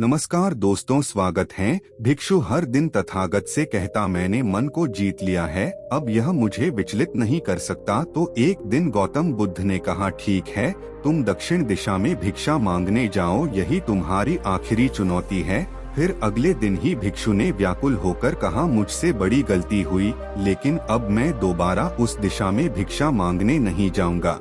नमस्कार दोस्तों, स्वागत है। भिक्षु हर दिन तथागत से कहता, मैंने मन को जीत लिया है, अब यह मुझे विचलित नहीं कर सकता। तो एक दिन गौतम बुद्ध ने कहा, ठीक है, तुम दक्षिण दिशा में भिक्षा मांगने जाओ, यही तुम्हारी आखिरी चुनौती है। फिर अगले दिन ही भिक्षु ने व्याकुल होकर कहा, मुझसे बड़ी गलती हुई, लेकिन अब मैं दोबारा उस दिशा में भिक्षा मांगने नहीं जाऊंगा।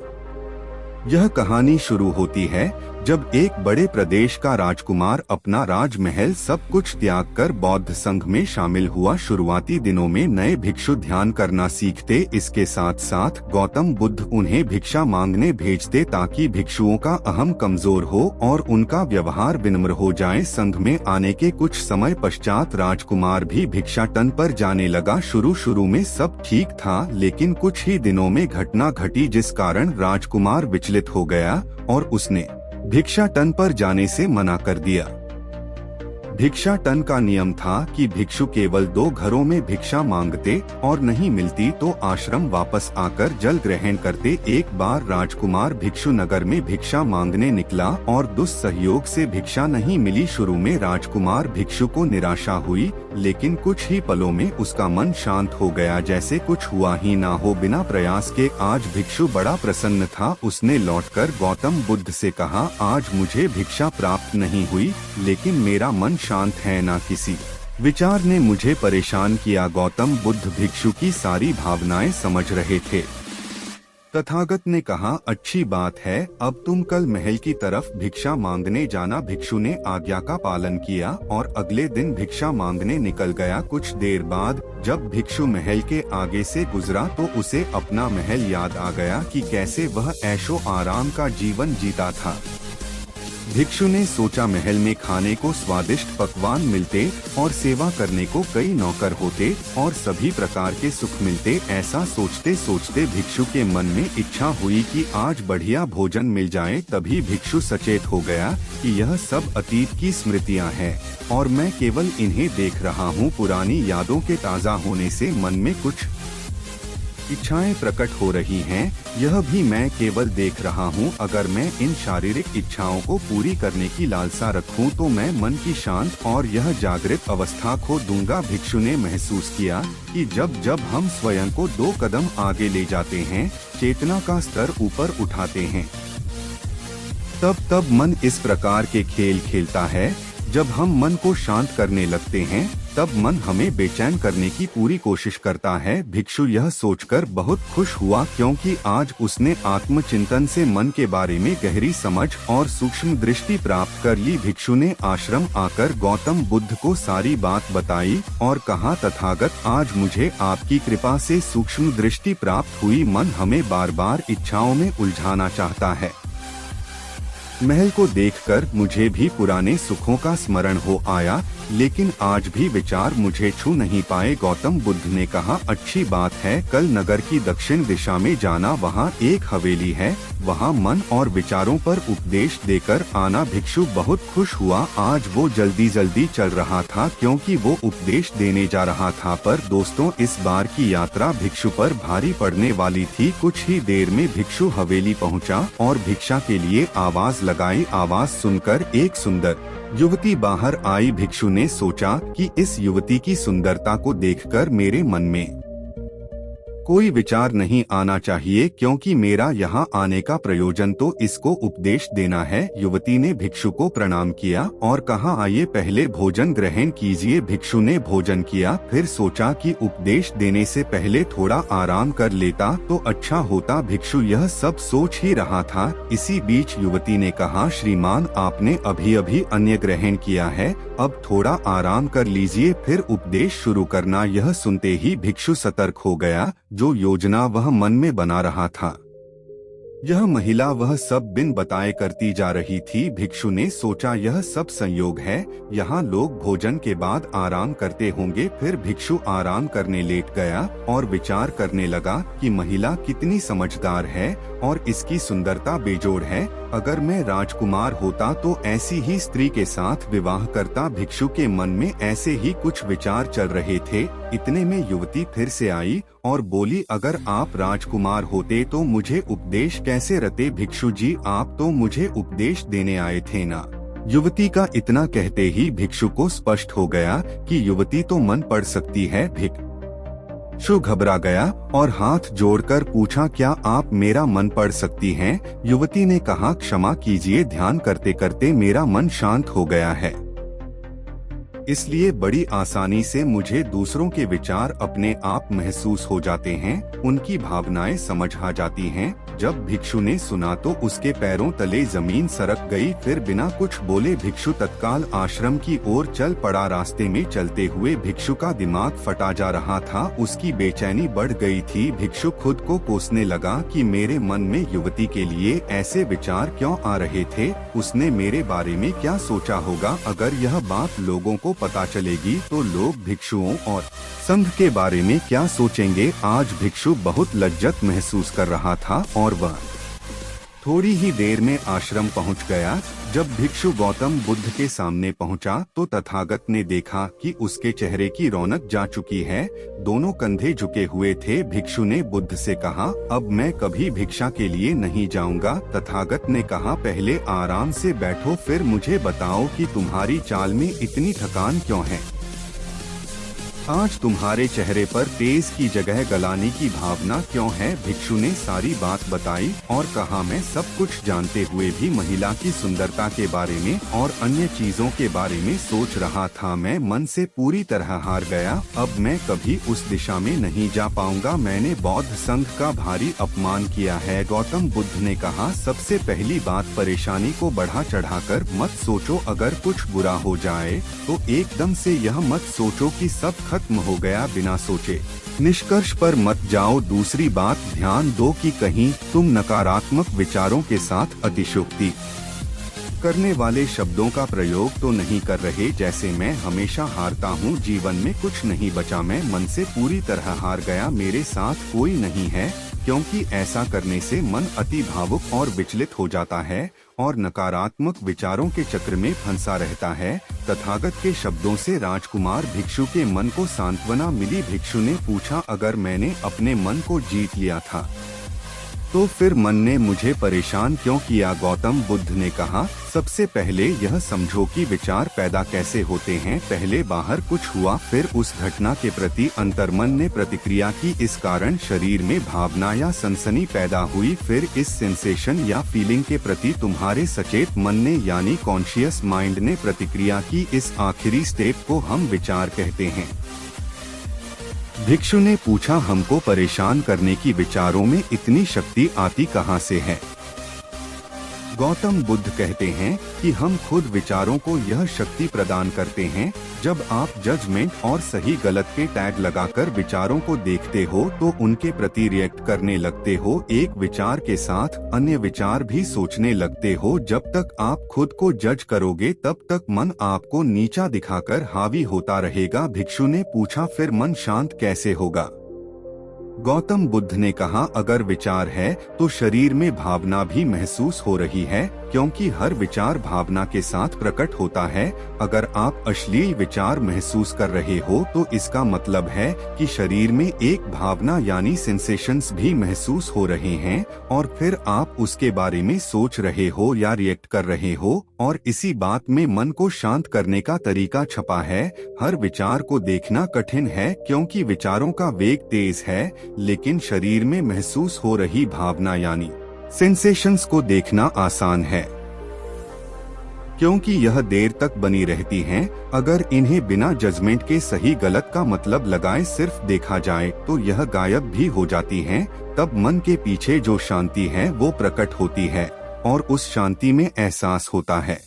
यह कहानी शुरू होती है जब एक बड़े प्रदेश का राजकुमार अपना राजमहल सब कुछ त्याग कर बौद्ध संघ में शामिल हुआ। शुरुआती दिनों में नए भिक्षु ध्यान करना सीखते, इसके साथ साथ गौतम बुद्ध उन्हें भिक्षा मांगने भेजते ताकि भिक्षुओं का अहम कमजोर हो और उनका व्यवहार विनम्र हो जाए। संघ में आने के कुछ समय पश्चात राजकुमार भी भिक्षाटन पर जाने लगा। शुरू में सब ठीक था, लेकिन कुछ ही दिनों में घटना घटी जिस कारण राजकुमार विचलित हो गया और उसने भिक्षाटन पर जाने से मना कर दिया। भिक्षाटन का नियम था कि भिक्षु केवल 2 घरों में भिक्षा मांगते और नहीं मिलती तो आश्रम वापस आकर जल ग्रहण करते। एक बार राजकुमार भिक्षु नगर में भिक्षा मांगने निकला और दुस्सहयोग से भिक्षा नहीं मिली। शुरू में राजकुमार भिक्षु को निराशा हुई, लेकिन कुछ ही पलों में उसका मन शांत हो गया, जैसे कुछ हुआ ही ना हो। बिना प्रयास के आज भिक्षु बड़ा प्रसन्न था। उसने लौटकर गौतम बुद्ध से कहा, आज मुझे भिक्षा प्राप्त नहीं हुई, लेकिन मेरा मन शांत है। ना किसी विचार ने मुझे परेशान किया। गौतम बुद्ध भिक्षु की सारी भावनाएं समझ रहे थे। तथागत ने कहा, अच्छी बात है, अब तुम कल महल की तरफ भिक्षा मांगने जाना। भिक्षु ने आज्ञा का पालन किया और अगले दिन भिक्षा मांगने निकल गया। कुछ देर बाद जब भिक्षु महल के आगे से गुजरा तो उसे अपना महल याद आ गया कि कैसे वह ऐशो आराम का जीवन जीता था। भिक्षु ने सोचा, महल में खाने को स्वादिष्ट पकवान मिलते और सेवा करने को कई नौकर होते और सभी प्रकार के सुख मिलते। ऐसा सोचते सोचते भिक्षु के मन में इच्छा हुई कि आज बढ़िया भोजन मिल जाए। तभी भिक्षु सचेत हो गया कि यह सब अतीत की स्मृतियां हैं और मैं केवल इन्हें देख रहा हूँ। पुरानी यादों के ताज़ा होने से मन में कुछ इच्छाएं प्रकट हो रही हैं, यह भी मैं केवल देख रहा हूँ। अगर मैं इन शारीरिक इच्छाओं को पूरी करने की लालसा रखूँ तो मैं मन की शांत और यह जागृत अवस्था खो दूंगा। भिक्षु ने महसूस किया कि जब जब हम स्वयं को 2 कदम आगे ले जाते हैं, चेतना का स्तर ऊपर उठाते हैं, तब मन इस प्रकार के खेल खेलता है। जब हम मन को शांत करने लगते हैं, तब मन हमें बेचैन करने की पूरी कोशिश करता है। भिक्षु यह सोचकर बहुत खुश हुआ क्योंकि आज उसने आत्मचिंतन से मन के बारे में गहरी समझ और सूक्ष्म दृष्टि प्राप्त कर ली। भिक्षु ने आश्रम आकर गौतम बुद्ध को सारी बात बताई और कहा, तथागत, आज मुझे आपकी कृपा से सूक्ष्म दृष्टि प्राप्त हुई। मन हमें बार बार इच्छाओं में उलझाना चाहता है। महल को देखकर मुझे भी पुराने सुखों का स्मरण हो आया, लेकिन आज भी विचार मुझे छू नहीं पाए। गौतम बुद्ध ने कहा, अच्छी बात है, कल नगर की दक्षिण दिशा में जाना, वहाँ एक हवेली है, वहाँ मन और विचारों पर उपदेश देकर आना। भिक्षु बहुत खुश हुआ। आज वो जल्दी चल रहा था क्योंकि वो उपदेश देने जा रहा था। पर दोस्तों, इस बार की यात्रा भिक्षु पर भारी पड़ने वाली थी। कुछ ही देर में भिक्षु हवेली पहुँचा और भिक्षा के लिए आवाज लगाई। आवाज सुनकर एक सुंदर युवती बाहर आई। भिक्षु ने सोचा कि इस युवती की सुंदरता को देखकर मेरे मन में कोई विचार नहीं आना चाहिए, क्योंकि मेरा यहाँ आने का प्रयोजन तो इसको उपदेश देना है। युवती ने भिक्षु को प्रणाम किया और कहा, आइए पहले भोजन ग्रहण कीजिए। भिक्षु ने भोजन किया, फिर सोचा कि उपदेश देने से पहले थोड़ा आराम कर लेता तो अच्छा होता। भिक्षु यह सब सोच ही रहा था। इसी बीच युवती ने कहा, श्रीमान, आपने अभी अभी अन्न ग्रहण किया है, अब थोड़ा आराम कर लीजिए, फिर उपदेश शुरू करना। यह सुनते ही भिक्षु सतर्क हो गया। जो योजना वह मन में बना रहा था, यह महिला वह सब बिन बताए करती जा रही थी। भिक्षु ने सोचा, यह सब संयोग है, यहाँ लोग भोजन के बाद आराम करते होंगे। फिर भिक्षु आराम करने लेट गया और विचार करने लगा कि महिला कितनी समझदार है और इसकी सुंदरता बेजोड़ है। अगर मैं राजकुमार होता तो ऐसी ही स्त्री के साथ विवाह करता। भिक्षु के मन में ऐसे ही कुछ विचार चल रहे थे। इतने में युवती फिर से आई और बोली, अगर आप राजकुमार होते तो मुझे उपदेश कैसे रते? भिक्षु जी, आप तो मुझे उपदेश देने आए थे ना। युवती का इतना कहते ही भिक्षु को स्पष्ट हो गया कि युवती तो मन पढ़ सकती है। भिक्षु घबरा गया और हाथ जोड़कर पूछा, क्या आप मेरा मन पढ़ सकती हैं? युवती ने कहा, क्षमा कीजिए, ध्यान करते करते मेरा मन शांत हो गया है, इसलिए बड़ी आसानी से मुझे दूसरों के विचार अपने आप महसूस हो जाते हैं, उनकी भावनाएं समझ आ जाती हैं। जब भिक्षु ने सुना तो उसके पैरों तले जमीन सरक गई। फिर बिना कुछ बोले भिक्षु तत्काल आश्रम की ओर चल पड़ा। रास्ते में चलते हुए भिक्षु का दिमाग फटा जा रहा था, उसकी बेचैनी बढ़ गई थी। भिक्षु खुद को कोसने लगा कि मेरे मन में युवती के लिए ऐसे विचार क्यों आ रहे थे, उसने मेरे बारे में क्या सोचा होगा। अगर यह बात लोगों को पता चलेगी तो लोग भिक्षुओं और संघ के बारे में क्या सोचेंगे। आज भिक्षु बहुत लज्जत महसूस कर रहा था और वह थोड़ी ही देर में आश्रम पहुंच गया। जब भिक्षु गौतम बुद्ध के सामने पहुंचा तो तथागत ने देखा कि उसके चेहरे की रौनक जा चुकी है, दोनों कंधे झुके हुए थे। भिक्षु ने बुद्ध से कहा, अब मैं कभी भिक्षा के लिए नहीं जाऊंगा। तथागत ने कहा, पहले आराम से बैठो, फिर मुझे बताओ कि तुम्हारी चाल में इतनी थकान क्यों है। आज तुम्हारे चेहरे पर तेज की जगह गलाने की भावना क्यों है। भिक्षु ने सारी बात बताई और कहा, मैं सब कुछ जानते हुए भी महिला की सुंदरता के बारे में और अन्य चीजों के बारे में सोच रहा था। मैं मन से पूरी तरह हार गया, अब मैं कभी उस दिशा में नहीं जा पाऊंगा। मैंने बौद्ध संघ का भारी अपमान किया है। गौतम बुद्ध ने कहा, सबसे पहली बात, परेशानी को बढ़ा चढ़ाकर मत सोचो। अगर कुछ बुरा हो जाए तो एकदम से यह मत सोचो कि सब खत्म हो गया। बिना सोचे निष्कर्ष पर मत जाओ। दूसरी बात, ध्यान दो कि कहीं तुम नकारात्मक विचारों के साथ अतिशयोक्ति करने वाले शब्दों का प्रयोग तो नहीं कर रहे, जैसे मैं हमेशा हारता हूँ, जीवन में कुछ नहीं बचा, मैं मन से पूरी तरह हार गया, मेरे साथ कोई नहीं है। क्योंकि ऐसा करने से मन अति भावुक और विचलित हो जाता है और नकारात्मक विचारों के चक्र में फंसा रहता है। तथागत के शब्दों से राजकुमार भिक्षु के मन को सांत्वना मिली। भिक्षु ने पूछा, अगर मैंने अपने मन को जीत लिया था तो फिर मन ने मुझे परेशान क्यों किया। गौतम बुद्ध ने कहा, सबसे पहले यह समझो कि विचार पैदा कैसे होते हैं। पहले बाहर कुछ हुआ, फिर उस घटना के प्रति अंतर्मन ने प्रतिक्रिया की, इस कारण शरीर में भावना या सनसनी पैदा हुई। फिर इस सेंसेशन या फीलिंग के प्रति तुम्हारे सचेत मन ने यानी कॉन्शियस माइंड ने प्रतिक्रिया की। इस आखिरी स्टेप को हम विचार कहते हैं। भिक्षु ने पूछा, हमको परेशान करने की विचारों में इतनी शक्ति आती कहाँ से है। गौतम बुद्ध कहते हैं कि हम खुद विचारों को यह शक्ति प्रदान करते हैं। जब आप जजमेंट और सही गलत के टैग लगाकर विचारों को देखते हो तो उनके प्रति रिएक्ट करने लगते हो। एक विचार के साथ अन्य विचार भी सोचने लगते हो। जब तक आप खुद को जज करोगे तब तक मन आपको नीचा दिखाकर हावी होता रहेगा। भिक्षु ने पूछा, फिर मन शांत कैसे होगा। गौतम बुद्ध ने कहा, अगर विचार है तो शरीर में भावना भी महसूस हो रही है, क्योंकि हर विचार भावना के साथ प्रकट होता है। अगर आप अश्लील विचार महसूस कर रहे हो तो इसका मतलब है कि शरीर में एक भावना यानी सेंसेशंस भी महसूस हो रहे हैं और फिर आप उसके बारे में सोच रहे हो या रिएक्ट कर रहे हो। और इसी बात में मन को शांत करने का तरीका छपा है। हर विचार को देखना कठिन है क्योंकि विचारों का वेग तेज है, लेकिन शरीर में महसूस हो रही भावना यानी सेंसेशंस को देखना आसान है, क्योंकि यह देर तक बनी रहती हैं। अगर इन्हें बिना जजमेंट के सही गलत का मतलब लगाए सिर्फ देखा जाए तो यह गायब भी हो जाती हैं। तब मन के पीछे जो शांति है वो प्रकट होती है और उस शांति में एहसास होता है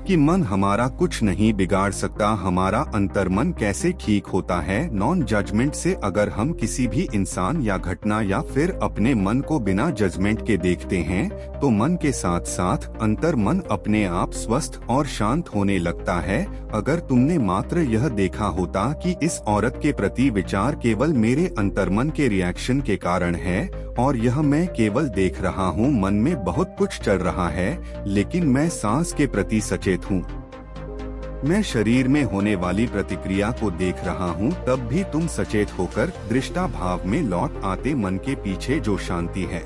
कि मन हमारा कुछ नहीं बिगाड़ सकता। हमारा अंतर्मन कैसे ठीक होता है। नॉन जजमेंट से अगर हम किसी भी इंसान या घटना या फिर अपने मन को बिना जजमेंट के देखते हैं तो मन के साथ साथ अंतर्मन अपने आप स्वस्थ और शांत होने लगता है। अगर तुमने मात्र यह देखा होता कि इस औरत के प्रति विचार केवल मेरे अंतर्मन के रिएक्शन के कारण है और यह मैं केवल देख रहा हूँ, मन में बहुत कुछ चल रहा है लेकिन मैं सांस के प्रति सचेत हूँ, मैं शरीर में होने वाली प्रतिक्रिया को देख रहा हूँ, तब भी तुम सचेत होकर दृष्टा भाव में लौट आते मन के पीछे जो शांति है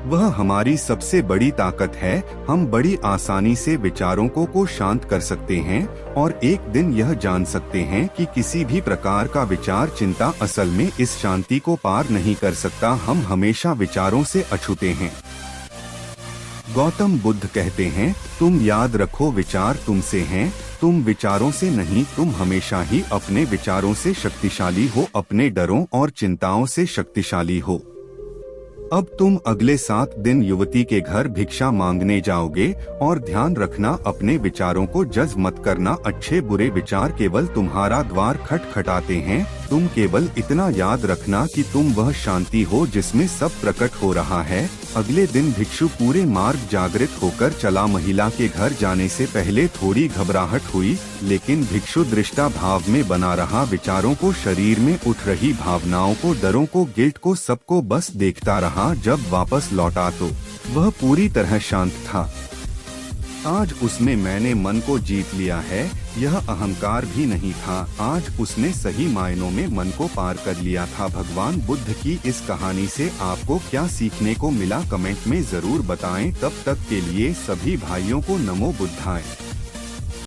वह हमारी सबसे बड़ी ताकत है। हम बड़ी आसानी से विचारों को शांत कर सकते हैं और एक दिन यह जान सकते हैं कि किसी भी प्रकार का विचार चिंता असल में इस शांति को पार नहीं कर सकता। हम हमेशा विचारों से अछूते हैं। गौतम बुद्ध कहते हैं, तुम याद रखो विचार तुमसे हैं, तुम विचारों से नहीं। तुम हमेशा ही अपने विचारों से शक्तिशाली हो, अपने डरों और चिंताओं से शक्तिशाली हो। अब तुम अगले 7 दिन युवती के घर भिक्षा मांगने जाओगे और ध्यान रखना अपने विचारों को जज मत करना। अच्छे बुरे विचार केवल तुम्हारा द्वार खटखटाते हैं। तुम केवल इतना याद रखना कि तुम वह शांति हो जिसमें सब प्रकट हो रहा है। अगले दिन भिक्षु पूरे मार्ग जागृत होकर चला। महिला के घर जाने से पहले थोड़ी घबराहट हुई, लेकिन भिक्षु दृष्टा भाव में बना रहा। विचारों को, शरीर में उठ रही भावनाओं को, डरों को, गिल्ट को, सबको बस देखता रहा। जब वापस लौटा तो वह पूरी तरह शांत था। आज उसमें मैंने मन को जीत लिया है, यह अहंकार भी नहीं था। आज उसने सही मायनों में मन को पार कर लिया था। भगवान बुद्ध की इस कहानी से आपको क्या सीखने को मिला, कमेंट में जरूर बताएं। तब तक के लिए सभी भाइयों को नमो बुद्धाय।